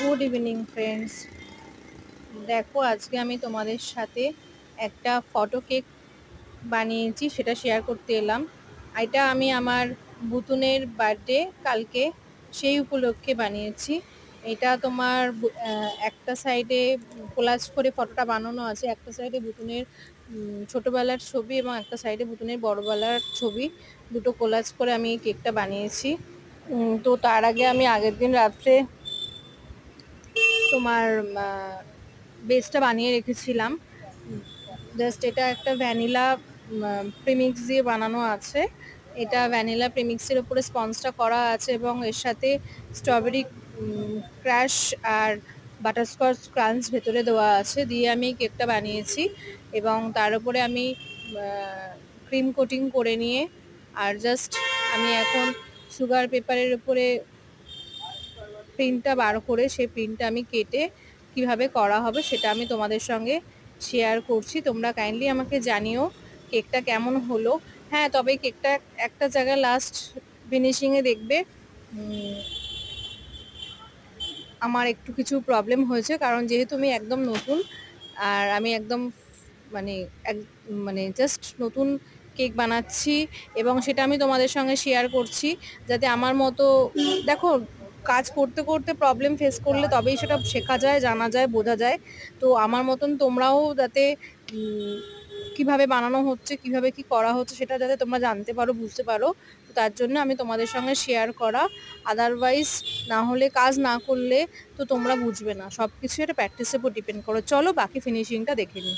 Good evening friends. দেখো, আজকে আমি তোমাদের সাথে একটা ফটো কেক বানিয়েছি, সেটা শেয়ার করতে এলাম। এটা আমি আমার বুতুনের বার্থডে কালকে, সেই উপলক্ষে বানিয়েছি। এটা তোমার একটা সাইডে কোলাজ করে ফটোটা বানানো আছে, একটা সাইডে বুতুনের ছোটবেলার ছবি এবং একটা সাইডে বুতুনের বড়বেলার ছবি, দুটো কোলাজ করে আমি কেকটা বানিয়েছি। তো তার আগে আমি আগের দিন রাত্রে তোমার বেসটা বানিয়ে রেখেছিলাম। জাস্ট এটা একটা ভ্যানিলা প্রিমিক্স দিয়ে বানানো আছে। এটা ভ্যানিলা প্রিমিক্সের উপরে স্পঞ্জটা করা আছে এবং এর সাথে স্ট্রবেরি ক্র্যাশ আর বাটারস্কচ ক্রাঞ্চ ভেতরে দেওয়া আছে, দিয়ে আমি কেকটা বানিয়েছি। এবং তার উপরে আমি ক্রিম কোটিং করে নিয়ে আর জাস্ট আমি এখন সুগার পেপারের উপরে প্রিন্টটা বার করে সেই প্রিন্টটা আমি কেটে কিভাবে করা হবে সেটা আমি তোমাদের সঙ্গে শেয়ার করছি। তোমরা কাইন্ডলি আমাকে জানিও কেকটা কেমন হলো। হ্যাঁ, তবে কেকটা একটা জায়গায় লাস্ট ফিনিশিংয়ে দেখবে আমার একটু কিছু প্রবলেম হয়েছে, কারণ যেহেতু আমি একদম নতুন আর আমি একদম মানে মানে জাস্ট নতুন কেক বানাচ্ছি এবং সেটা আমি তোমাদের সঙ্গে শেয়ার করছি, যাতে আমার মতো দেখো, কাজ করতে করতে প্রবলেম ফেস করলে তবেই সেটা শেখা যায়, জানা যায়, বোঝা যায়। তো আমার মতন তোমরাও যাতে কিভাবে বানানো হচ্ছে, কিভাবে কি করা হচ্ছে সেটা যাতে তোমরা জানতে পারো, বুঝতে পারো, তো তার জন্য আমি তোমাদের সঙ্গে শেয়ার করা। আদারওয়াইজ না হলে, কাজ না করলে তো তোমরা বুঝবে না, সবকিছু এটা প্র্যাকটিসের উপর ডিপেন্ড করো। চলো বাকি ফিনিশিংটা দেখে নিই।